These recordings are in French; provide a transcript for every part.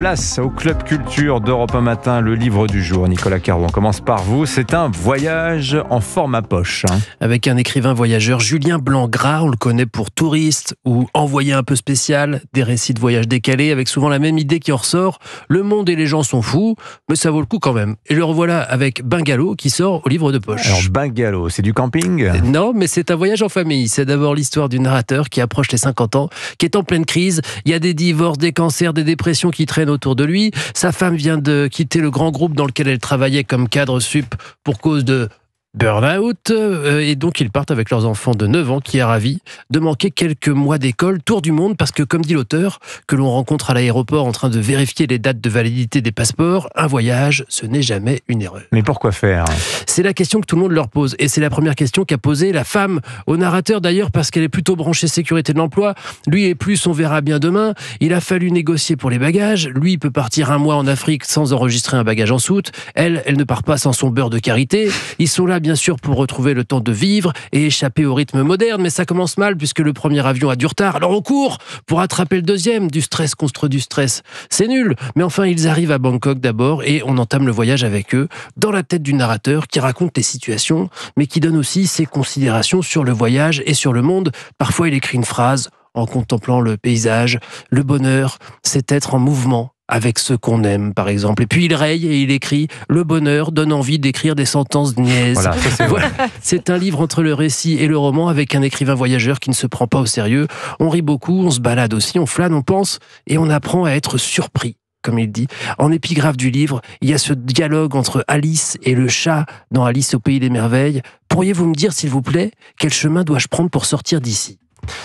Place au Club Culture d'Europe 1 Matin, le livre du jour. Nicolas Caro, on commence par vous. C'est un voyage en format poche. Avec un écrivain voyageur, Julien Blanc-Gras, on le connaît pour Touriste ou Envoyé un peu spécial, des récits de voyage décalés avec souvent la même idée qui en ressort. Le monde et les gens sont fous, mais ça vaut le coup quand même. Et le revoilà avec Bungalow qui sort au livre de poche. Alors Bungalow, c'est du camping ? Non, mais c'est un voyage en famille. C'est d'abord l'histoire du narrateur qui approche les 50 ans, qui est en pleine crise. Il y a des divorces, des cancers, des dépressions qui traînent autour de lui. Sa femme vient de quitter le grand groupe dans lequel elle travaillait comme cadre sup pour cause de burn-out, et donc ils partent avec leurs enfants de 9 ans qui est ravi de manquer quelques mois d'école, tour du monde, parce que comme dit l'auteur, que l'on rencontre à l'aéroport en train de vérifier les dates de validité des passeports, un voyage, ce n'est jamais une erreur. Mais pourquoi faire ? C'est la question que tout le monde leur pose, et c'est la première question qu'a posée la femme au narrateur d'ailleurs, parce qu'elle est plutôt branchée sécurité de l'emploi. Lui et plus, on verra bien demain. Il a fallu négocier pour les bagages. Lui, il peut partir un mois en Afrique sans enregistrer un bagage en soute. Elle ne part pas sans son beurre de karité. Ils sont là bien sûr pour retrouver le temps de vivre et échapper au rythme moderne, mais ça commence mal puisque le premier avion a du retard. Alors on court pour attraper le deuxième, du stress contre du stress. C'est nul, mais enfin ils arrivent à Bangkok d'abord et on entame le voyage avec eux, dans la tête du narrateur qui raconte les situations, mais qui donne aussi ses considérations sur le voyage et sur le monde. Parfois il écrit une phrase en contemplant le paysage. Le bonheur, c'est être en mouvement avec ceux qu'on aime, par exemple. Et puis il raye et il écrit « Le bonheur donne envie d'écrire des sentences niaises ». Voilà, ça, c'est vrai. C'est un livre entre le récit et le roman avec un écrivain voyageur qui ne se prend pas au sérieux. On rit beaucoup, on se balade aussi, on flâne, on pense et on apprend à être surpris, comme il dit. En épigraphe du livre, il y a ce dialogue entre Alice et le chat dans Alice au pays des merveilles. Pourriez-vous me dire, s'il vous plaît, quel chemin dois-je prendre pour sortir d'ici ?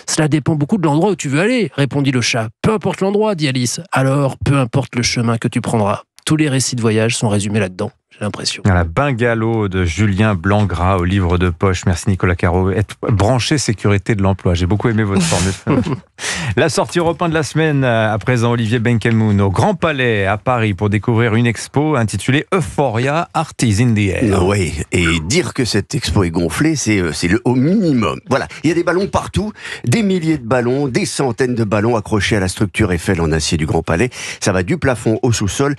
Cela dépend beaucoup de l'endroit où tu veux aller, répondit le chat. Peu importe l'endroit, dit Alice. Alors, peu importe le chemin que tu prendras. Tous les récits de voyage sont résumés là-dedans, j'ai l'impression. La Bungalow de Julien Blanc-Gras au livre de poche. Merci Nicolas Caro. Être branché sécurité de l'emploi. J'ai beaucoup aimé votre formule. La sortie Europe 1 de la semaine, à présent Olivier Benkemoun au Grand Palais à Paris pour découvrir une expo intitulée Euphoria, Art is in the Air. Oui, et dire que cette expo est gonflée, c'est le au minimum. Voilà, il y a des ballons partout, des milliers de ballons, des centaines de ballons accrochés à la structure Eiffel en acier du Grand Palais. Ça va du plafond au sous-sol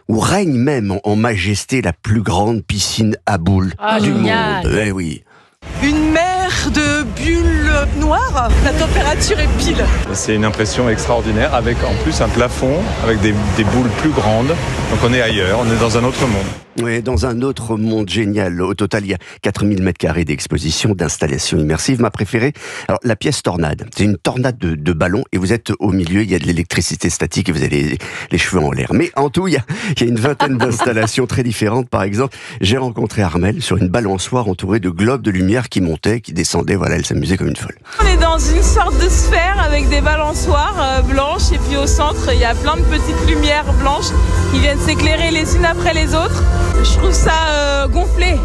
où règne même en majesté la plus grande piscine à boules du monde. Eh oui. Une mer de bulles noires, la température est pile. C'est une impression extraordinaire avec en plus un plafond avec des boules plus grandes. Donc on est ailleurs, on est dans un autre monde. Oui, dans un autre monde génial. Au total, il y a 4000 m² d'exposition, d'installations immersives. Ma préférée, alors la pièce tornade. C'est une tornade de ballons et vous êtes au milieu, il y a de l'électricité statique et vous avez les cheveux en l'air. Mais en tout, il y a une vingtaine d'installations très différentes. Par exemple, j'ai rencontré Armelle sur une balançoire entourée de globes de lumière qui montaient, qui descendaient. Voilà, elle s'amusait comme une folle. On est dans une sorte de sphère avec des balançoires blanches et puis au centre, il y a plein de petites lumières blanches qui viennent s'éclairer les unes après les autres. Je trouve ça gonflé.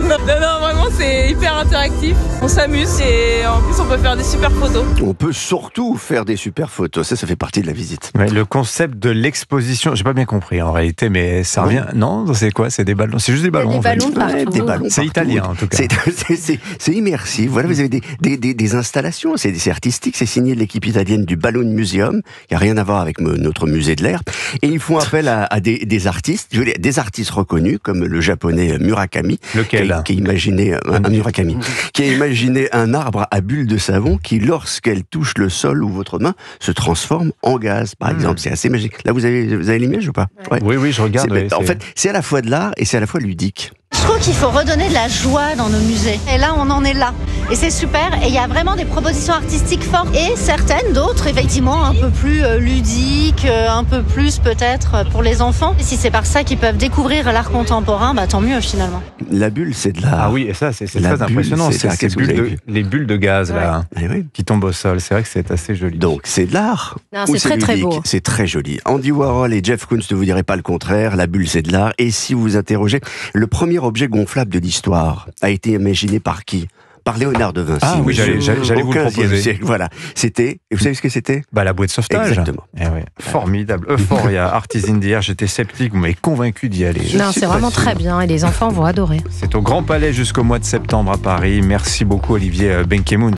non, vraiment, c'est hyper interactif. On s'amuse et en plus, on peut faire des super photos. On peut surtout faire des super photos. Ça fait partie de la visite. Ouais, le concept de l'exposition, j'ai pas bien compris en réalité, mais ça revient. Non, c'est quoi ? C'est des ballons. C'est juste des ballons. Des ballons partout. Des ballons c'est partout. italien en tout cas. C'est immersif. Voilà, vous avez des installations. C'est artistique. C'est signé de l'équipe italienne du Balloon Museum. Il n'y a rien à voir avec notre musée de l'air. Et ils font appel à des artistes, des artistes reconnus, comme le japonais Murakami. Lequel ? Qui a imaginé un Murakami, qui a imaginé un arbre à bulles de savon qui, lorsqu'elle touche le sol ou votre main, se transforme en gaz, par exemple. C'est assez magique. Là, vous avez l'image ou pas ? Ouais. Oui, je regarde. En fait, c'est à la fois de l'art et c'est à la fois ludique. Je trouve qu'il faut redonner de la joie dans nos musées. Et là, on en est là. Et c'est super. Et il y a vraiment des propositions artistiques fortes. Et certaines, d'autres, effectivement, un peu plus ludiques, un peu plus peut-être pour les enfants. Et si c'est par ça qu'ils peuvent découvrir l'art contemporain, bah tant mieux finalement. La bulle, c'est de l'art. Ah oui, et ça, c'est très bulle, impressionnant. c'est C'est les bulles de gaz là, qui tombent au sol. C'est vrai que c'est assez joli. Donc, c'est de l'art. Non, c'est très très beau. C'est très joli. Andy Warhol et Jeff Koons ne vous diraient pas le contraire. La bulle, c'est de l'art. Et si vous vous interrogez, le premier objet gonflable de l'histoire a été imaginé par qui ? Par Léonard de Vinci. Ah oui, j'allais vous le proposer. Siècle, voilà. C'était, et vous savez ce que c'était ? La bouée de sauvetage. Exactement. Formidable. Euphoria, Art is in the Air. J'étais sceptique, vous m'avez convaincu d'y aller. Non, c'est vraiment très bien et les enfants vont adorer. C'est au Grand Palais jusqu'au mois de septembre à Paris. Merci beaucoup Olivier Benkemoun.